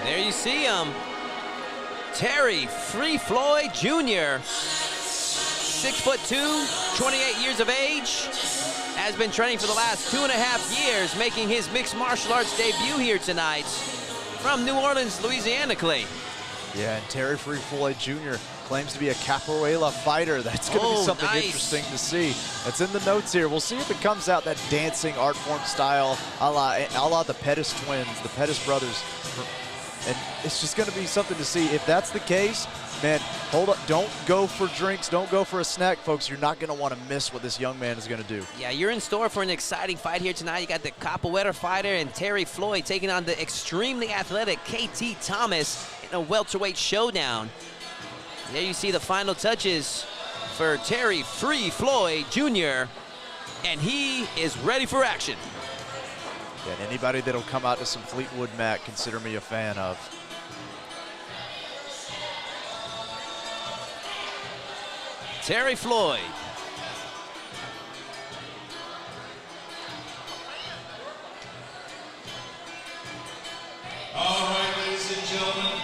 There you see him. Terry Floyd Jr., 6'2", 28 years of age, has been training for the last 2.5 years, making his mixed martial arts debut here tonight from New Orleans, Louisiana, Clay. Yeah, and Terry Floyd Jr. claims to be a capoeira fighter. That's going to be something interesting to see. That's in the notes here. We'll see if it comes out that dancing art form style a la the Pettis twins, the Pettis brothers. And it's just going to be something to see. If that's the case, man, hold up. Don't go for drinks. Don't go for a snack, folks. You're not going to want to miss what this young man is going to do. Yeah, you're in store for an exciting fight here tonight. You got the capoeira fighter and Terry Floyd taking on the extremely athletic KT Thomas in a welterweight showdown. There you see the final touches for Terry Floyd Jr., and he is ready for action. Yeah, and anybody that'll come out to some Fleetwood Mac, consider me a fan of. Terry Floyd. All right, ladies and gentlemen,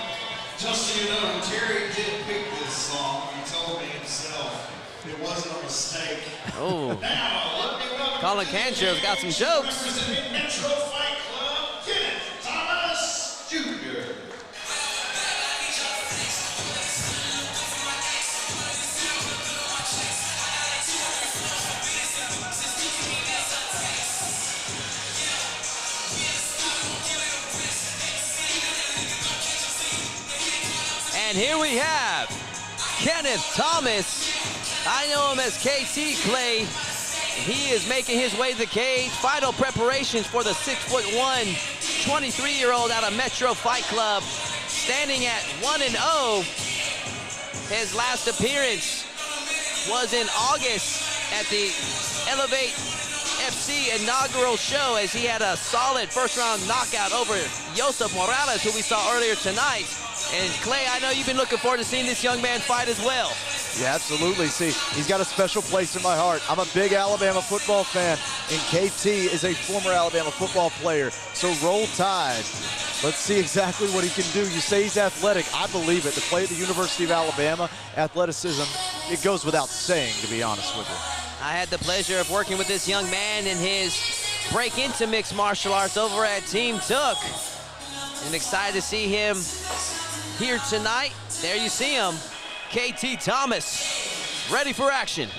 just so you know, Terry did pick this song. He told me himself. It wasn't a mistake. Oh. Now, let me welcome Colin Cantrell's got some jokes. Representing Metro Fight Club, Kenneth Thomas Jr. And here we have Kenneth Thomas. I know him as KT, Clay. He is making his way to the cage. Final preparations for the 6'1", 23-year-old out of Metro Fight Club, standing at 1-0. His last appearance was in August at the Elevate FC inaugural show, as he had a solid first-round knockout over Joseph Morales, who we saw earlier tonight. And Clay, I know you've been looking forward to seeing this young man fight as well. Yeah, absolutely. See, he's got a special place in my heart. I'm a big Alabama football fan, and KT is a former Alabama football player. So roll tide. Let's see exactly what he can do. You say he's athletic. I believe it. To play at the University of Alabama, athleticism, it goes without saying, to be honest with you. I had the pleasure of working with this young man in his break into mixed martial arts over at Team Took. And excited to see him here tonight. There you see him, KT Thomas, ready for action.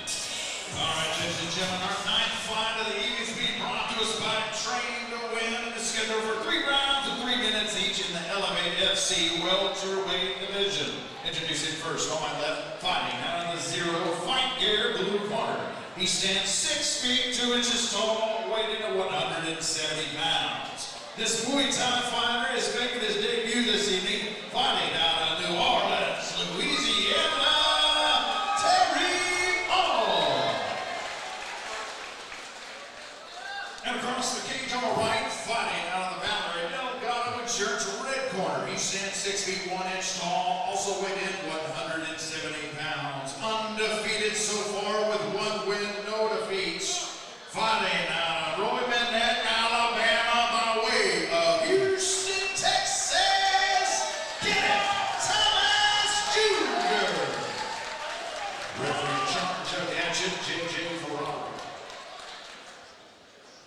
All right, ladies and gentlemen, our ninth fight of the evening is being brought to us by Train to Win. It's scheduled for 3 rounds of 3 minutes each in the Elevate FC welterweight division. Introducing first on my left, fighting out of the Zero Fight Gear blue corner. He stands 6 feet 2 inches tall, weighing at 170 pounds. This Muay Thai fighter is making his debut this evening, fighting out of New Orleans, Louisiana, Terry Floyd. And across the cage on the right, fighting out of the Valerie Delgado Insurance red corner. He stands 6 feet 1 inch tall, also weighed in 170 pounds. Undefeated so far with 1 win, no defeats. Fighting out of Roy Manette, Alabama, by way of Houston, Texas, Kenneth Thomas Jr. Referee in charge of the action, J.J. Ferraro.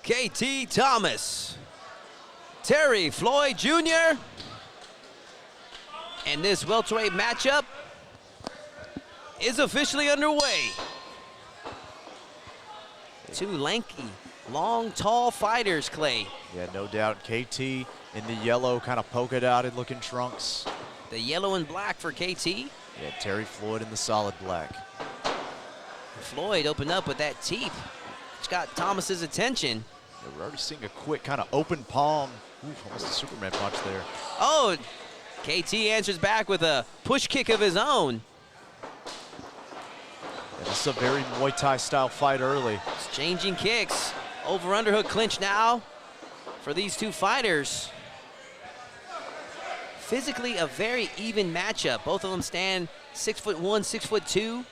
KT Thomas, Terry Floyd Jr., and this welterweight matchup is officially underway. 2 lanky, long, tall fighters, Clay. Yeah, no doubt. KT in the yellow, kind of polka dotted looking trunks. The yellow and black for KT. Yeah, Terry Floyd in the solid black. Floyd opened up with that teep, which got Thomas's attention. Yeah, we're already seeing a quick kind of open palm. Oof, almost a Superman punch there. Oh, KT answers back with a push kick of his own. Yeah, this is a very Muay Thai style fight early. Exchanging kicks. Over underhook clinch now for these 2 fighters. Physically a very even matchup. Both of them stand 6'1", 6'2",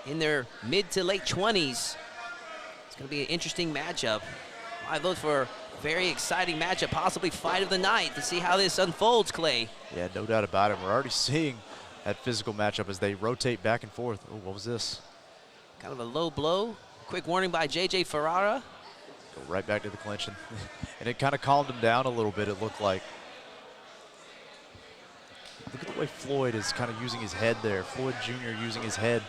in their mid to late 20s. It's going to be an interesting matchup. I vote for Very exciting matchup, possibly fight of the night, to see how this unfolds, Clay. Yeah, no doubt about it. We're already seeing that physical matchup as they rotate back and forth. Oh, what was this? Kind of a low blow. Quick warning by J.J. Ferrara. Go right back to the clinch, and it kind of calmed him down a little bit, it looked like. Look at the way Floyd is kind of using his head there. Floyd Jr. using his head,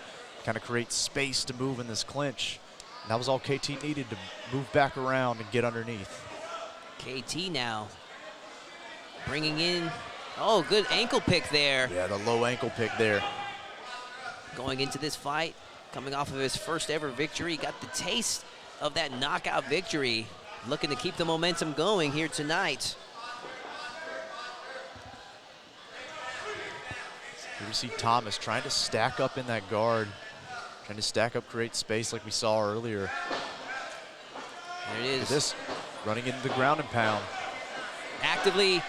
kind of create space to move in this clinch. And that was all KT needed to move back around and get underneath. KT now bringing in, oh, good ankle pick there. Yeah, the low ankle pick there. Going into this fight, coming off of his first ever victory, got the taste of that knockout victory. Looking to keep the momentum going here tonight. Here we see Thomas trying to stack up in that guard, trying to stack up, create space like we saw earlier. There it is. Look at this, running into the ground and pound. Actively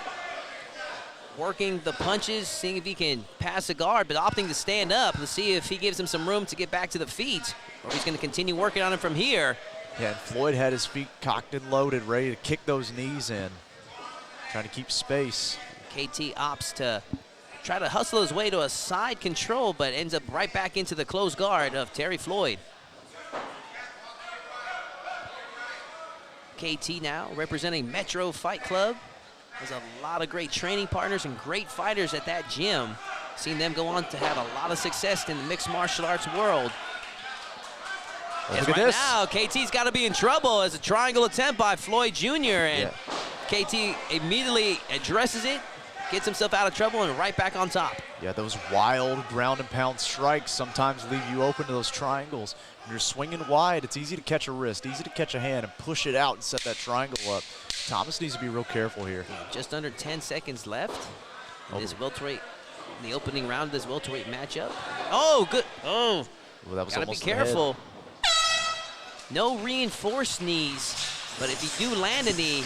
working the punches, seeing if he can pass a guard, but opting to stand up to see if he gives him some room to get back to the feet, or he's going to continue working on him from here. Yeah, and Floyd had his feet cocked and loaded, ready to kick those knees in, trying to keep space. KT opts to try to hustle his way to a side control, but ends up right back into the closed guard of Terry Floyd. KT now representing Metro Fight Club. Has a lot of great training partners and great fighters at that gym. Seen them go on to have a lot of success in the mixed martial arts world. Oh, As look at right this. now, KT's got to be in trouble as a triangle attempt by Floyd Jr. And Yeah. KT immediately addresses it, gets himself out of trouble, and right back on top. Yeah, those wild ground and pound strikes sometimes leave you open to those triangles. When you're swinging wide, it's easy to catch a wrist, easy to catch a hand, and push it out and set that triangle up. Thomas needs to be real careful here. Just under 10 seconds left in this welterweight, in the opening round of this welterweight matchup. Oh, good. Oh, Well, that was gotta be almost in the head. careful. No reinforced knees, but if you do land a knee,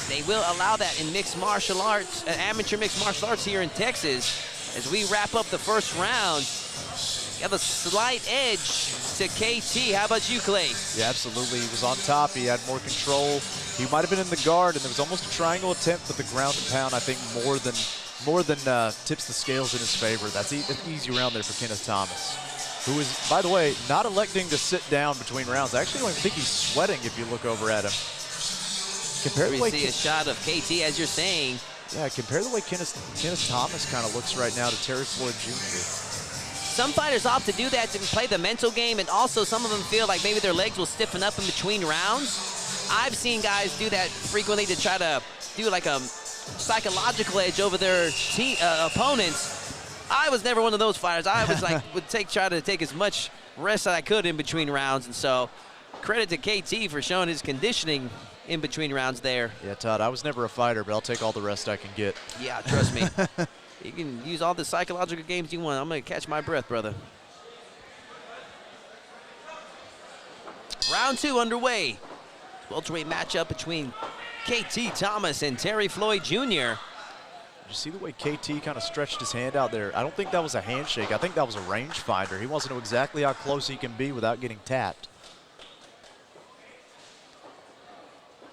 they will allow that in mixed martial arts, amateur mixed martial arts here in Texas. As we wrap up the first round, you have a slight edge to KT. How about you, Clay? Yeah, absolutely. He was on top. He had more control. He might have been in the guard, and there was almost a triangle attempt, but the ground and pound, I think, more than tips the scales in his favor. That's an easy round there for Kenneth Thomas, who is, by the way, not electing to sit down between rounds. I actually don't even think he's sweating if you look over at him. Compare the We way see a shot of KT, as you're saying. Yeah, compare the way Kenneth Thomas kind of looks right now to Terry Floyd Jr. Some fighters opt to do that to play the mental game, and also some of them feel like maybe their legs will stiffen up in between rounds. I've seen guys do that frequently to try to do like a psychological edge over their opponents. I was never one of those fighters. I was like, try to take as much rest as I could in between rounds, and so credit to KT for showing his conditioning in between rounds there. Yeah, Todd, I was never a fighter, but I'll take all the rest I can get. Yeah, trust me. You can use all the psychological games you want. I'm going to catch my breath, brother. Round 2 underway. Welterweight matchup between KT Thomas and Terry Floyd Jr. Did you see the way KT kind of stretched his hand out there? I don't think that was a handshake. I think that was a rangefinder. He wants to know exactly how close he can be without getting tapped.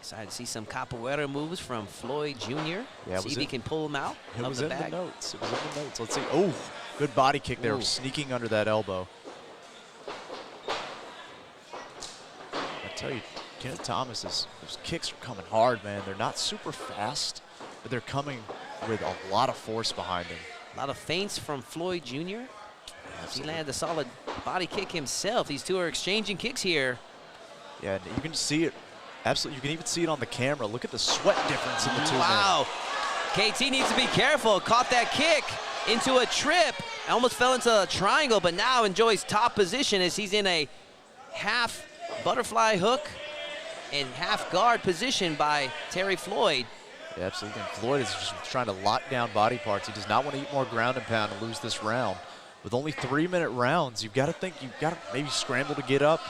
Excited to see some capoeira moves from Floyd Jr. Yeah, see if he can pull him out It of was the in bag. the notes. It was in the notes. Let's see. Oh, good body kick there, Ooh. sneaking under that elbow. I tell you, Kenneth Thomas, those kicks are coming hard, man. They're not super fast, but they're coming with a lot of force behind them. A lot of feints from Floyd Jr. He Absolutely. landed a solid body kick himself. These two are exchanging kicks here. Yeah, and you can see it. Absolutely, you can even see it on the camera. Look at the sweat difference in the two men. Wow. KT needs to be careful. Caught that kick into a trip. Almost fell into a triangle, but now enjoys top position as he's in a half butterfly hook and half guard position by Terry Floyd. Yeah, absolutely. And Floyd is just trying to lock down body parts. He does not want to eat more ground and pound and lose this round. With only 3-minute rounds, you've got to think you've got to maybe scramble to get up,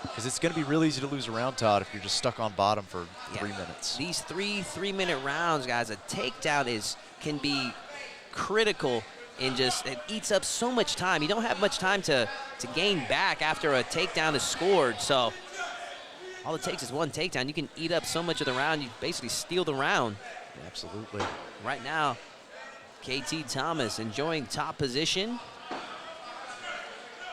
because it's going to be real easy to lose a round, Todd, if you're just stuck on bottom for 3 minutes. These three-minute rounds, guys, a takedown can be critical in just, it eats up so much time. You don't have much time to gain back after a takedown is scored. So all it takes is one takedown. You can eat up so much of the round. You basically steal the round. Absolutely. Right now, KT Thomas enjoying top position.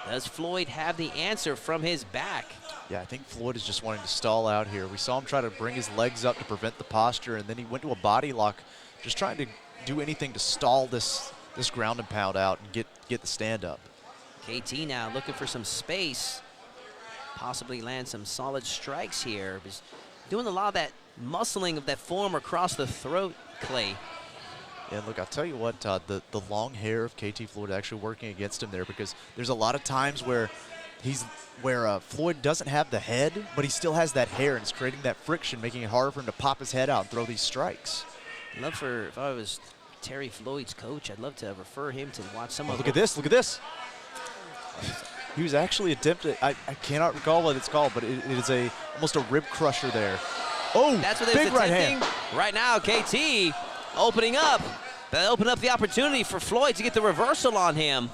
Does Floyd have the answer from his back? Yeah, I think Floyd is just wanting to stall out here. We saw him try to bring his legs up to prevent the posture, and then he went to a body lock, just trying to do anything to stall this ground and pound out and get the stand up. KT now looking for some space, possibly land some solid strikes here. He's doing a lot of that muscling of that form across the throat, Clay. Yeah, look, I'll tell you what, the long hair of KT Floyd actually working against him there, because there's a lot of times where Floyd doesn't have the head, but he still has that hair, and it's creating that friction, making it harder for him to pop his head out and throw these strikes. If I was Terry Floyd's coach, I'd love to refer him to watch some of Look at this, look at this. He was actually attempting, I cannot recall what it's called, but it is almost a rib crusher there. Oh, that's what big right hand. Right now, KT opening up. That opened up the opportunity for Floyd to get the reversal on him.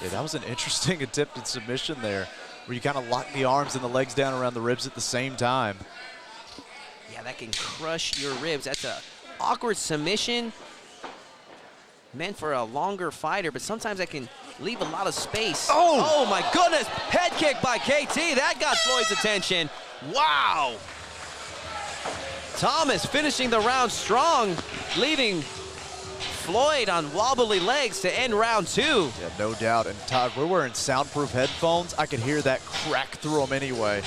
Yeah, that was an interesting attempted submission there, where you kind of lock the arms and the legs down around the ribs at the same time. Yeah, that can crush your ribs. That's a awkward submission meant for a longer fighter, but sometimes that can leave a lot of space. Oh my goodness, head kick by KT. That got Floyd's attention. Wow. Thomas finishing the round strong, leaving Floyd on wobbly legs to end round 2. Yeah, no doubt. And Todd, we're wearing soundproof headphones. I could hear that crack through them anyway.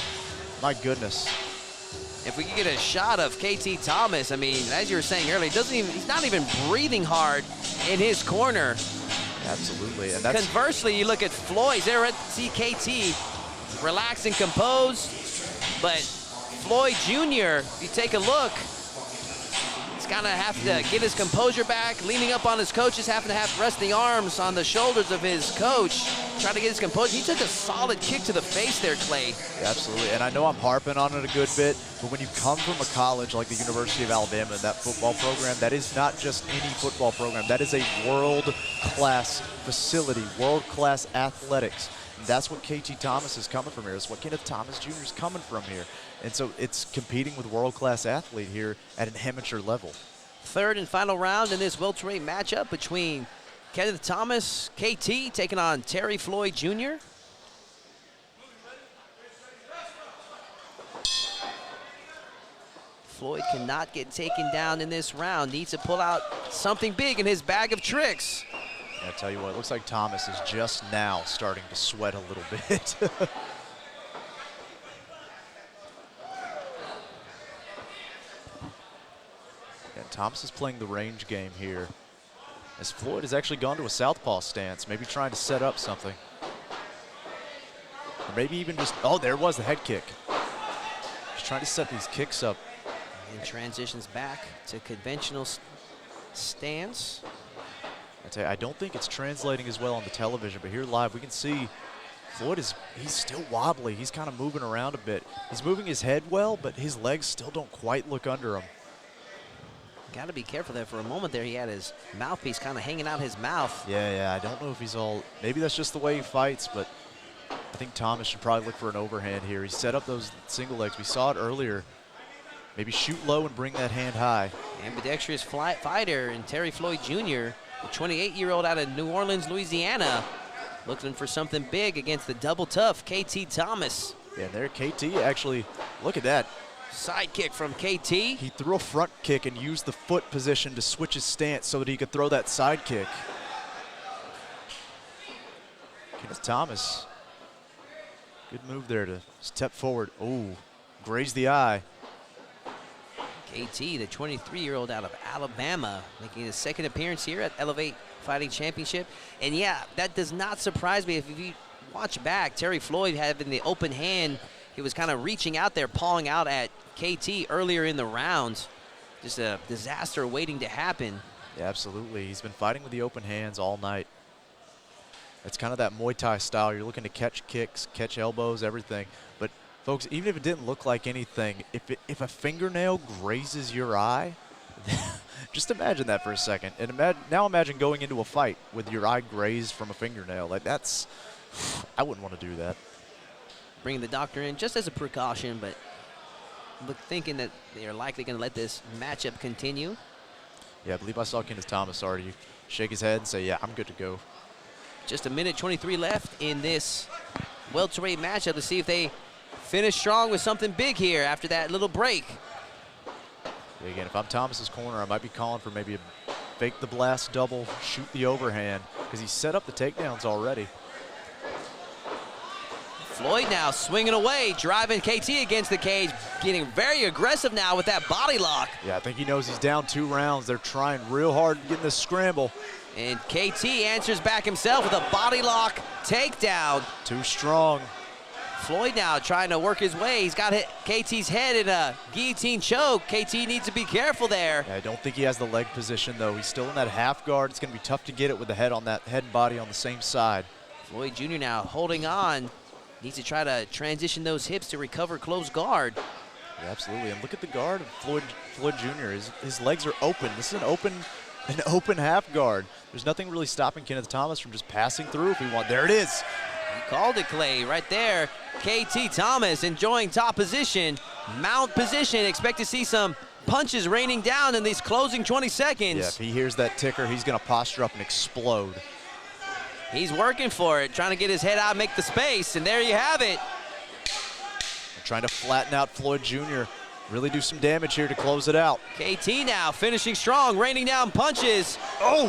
My goodness. If we could get a shot of KT Thomas, I mean, as you were saying earlier, he's not even breathing hard in his corner. Absolutely. And that's conversely, you look at Floyd, there at KT, relaxed and composed, but Floyd Jr., if you take a look, he's gonna have to get his composure back, leaning up on his coaches, having to rest the arms on the shoulders of his coach, trying to get his composure. He took a solid kick to the face there, Clay. Yeah, absolutely, and I know I'm harping on it a good bit, but when you come from a college like the University of Alabama and that football program, that is not just any football program. That is a world-class facility, world-class athletics. And that's what KT Thomas is coming from here. That's what Kenneth Thomas Jr. is coming from here. And so it's competing with world-class athlete here at an amateur level. Third and final round in this welterweight matchup between Kenneth Thomas, KT, taking on Terry Floyd Jr. Floyd cannot get taken down in this round. Needs to pull out something big in his bag of tricks. I tell you what, it looks like Thomas is just now starting to sweat a little bit. And Thomas is playing the range game here, as Floyd has actually gone to a southpaw stance, maybe trying to set up something. Or maybe even just, oh, there was the head kick. Just trying to set these kicks up. And transitions back to conventional stance. I tell you, I don't think it's translating as well on the television, but here live we can see Floyd he's still wobbly. He's kind of moving around a bit. He's moving his head well, but his legs still don't quite look under him. Got to be careful there. For a moment there, he had his mouthpiece kind of hanging out his mouth. Yeah, I don't know if he's all, maybe that's just the way he fights, but I think Thomas should probably look for an overhand here. He set up those single legs. We saw it earlier. Maybe shoot low and bring that hand high. Ambidextrous fighter in Terry Floyd Jr., the 28-year-old out of New Orleans, Louisiana, looking for something big against the double tough KT Thomas. Yeah, and there KT actually, look at that. Side kick from KT. He threw a front kick and used the foot position to switch his stance so that he could throw that side kick. Kenneth Thomas, good move there to step forward. Oh, grazed the eye. KT, the 23-year-old out of Alabama, making his second appearance here at Elevate Fighting Championship. And yeah, that does not surprise me. If you watch back, Terry Floyd having the open hand, he was kind of reaching out there, pawing out at KT earlier in the round. Just a disaster waiting to happen. Yeah, absolutely. He's been fighting with the open hands all night. It's kind of that Muay Thai style. You're looking to catch kicks, catch elbows, everything. But folks, even if it didn't look like anything, if a fingernail grazes your eye, just imagine that for a second. And now imagine going into a fight with your eye grazed from a fingernail. Like I wouldn't want to do that. bringing the doctor in just as a precaution, but thinking that they are likely going to let this matchup continue. Yeah, I believe I saw Kenneth Thomas already shake his head and say, yeah, I'm good to go. Just a minute 23 left in this welterweight matchup to see if they finish strong with something big here after that little break. Yeah, again, if I'm Thomas's corner, I might be calling for maybe a fake the blast double, shoot the overhand, because he set up the takedowns already. Floyd now swinging away, driving KT against the cage, getting very aggressive now with that body lock. Yeah, I think he knows he's down 2 rounds. They're trying real hard to get in this scramble. And KT answers back himself with a body lock takedown. Too strong. Floyd now trying to work his way. He's got KT's head in a guillotine choke. KT needs to be careful there. Yeah, I don't think he has the leg position, though. He's still in that half guard. It's going to be tough to get it with the head on that head and body on the same side. Floyd Jr. now holding on. Needs to try to transition those hips to recover close guard. Yeah, absolutely. And look at the guard of Floyd Jr. His legs are open. This is an open half guard. There's nothing really stopping Kenneth Thomas from just passing through if he wants. There it is. He called it, Clay, right there. KT Thomas enjoying top position, mount position. Expect to see some punches raining down in these closing 20 seconds. Yeah, if he hears that ticker, he's going to posture up and explode. He's working for it, trying to get his head out, make the space, and there you have it. They're trying to flatten out Floyd Jr. Really do some damage here to close it out. KT now finishing strong, raining down punches. Oh!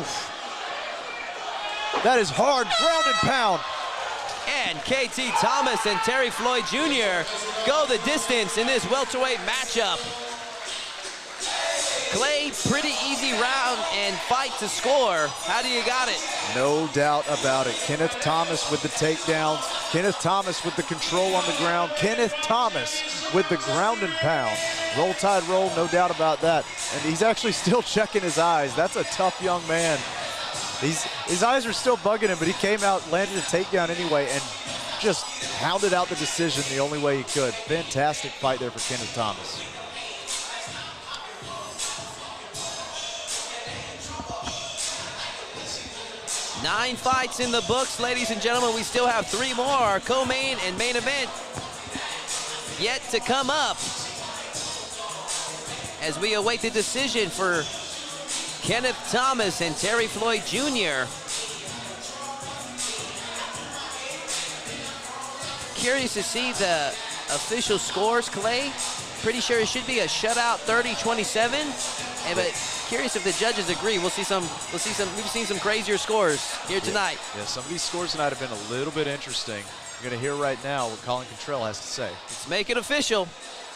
That is hard, ground and pound. And KT Thomas and Terry Floyd Jr. go the distance in this welterweight matchup. Clay, pretty easy round and fight to score. How do you got it? No doubt about it. Kenneth Thomas with the takedowns. Kenneth Thomas with the control on the ground. Kenneth Thomas with the ground and pound. Roll Tide roll, no doubt about that. And he's actually still checking his eyes. That's a tough young man. His eyes are still bugging him, but he came out, landed a takedown anyway, and just hounded out the decision the only way he could. Fantastic fight there for Kenneth Thomas. Nine fights in the books, ladies and gentlemen. We still have 3 more, our co-main and main event yet to come up as we await the decision for Kenneth Thomas and Terry Floyd Jr. Curious to see the official scores, Clay. Pretty sure it should be a shutout 30-27. But curious if the judges agree. We've seen some crazier scores here tonight. Yeah, some of these scores tonight have been a little bit interesting. You're going to hear right now what Colin Contrell has to say. Let's make it official.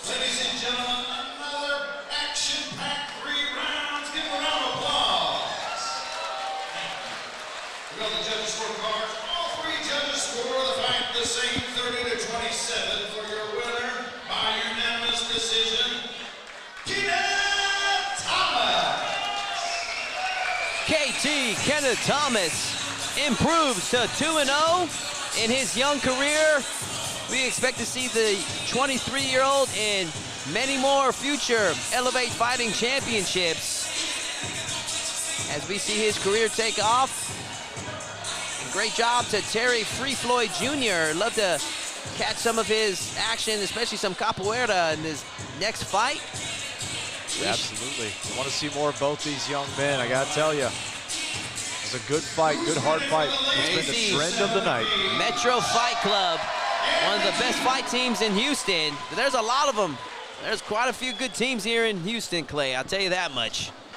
Ladies and gentlemen, another action-packed 3 rounds. Give a round of applause. We got the judges' scorecards. All 3 judges score the fight the same, 30-27 for your winner by unanimous decision, Kenneth Thomas. KT, Kenneth Thomas, improves to 2-0 in his young career. We expect to see the 23-year-old in many more future Elevate Fighting Championships as we see his career take off. And great job to Terry Floyd Jr. Love to catch some of his action, especially some capoeira in his next fight. Yeah, absolutely. You want to see more of both these young men, I got to tell you. It was a good fight, good hard fight. It's been the trend of the night. Metro Fight Club, one of the best fight teams in Houston. There's a lot of them. There's quite a few good teams here in Houston, Clay, I'll tell you that much.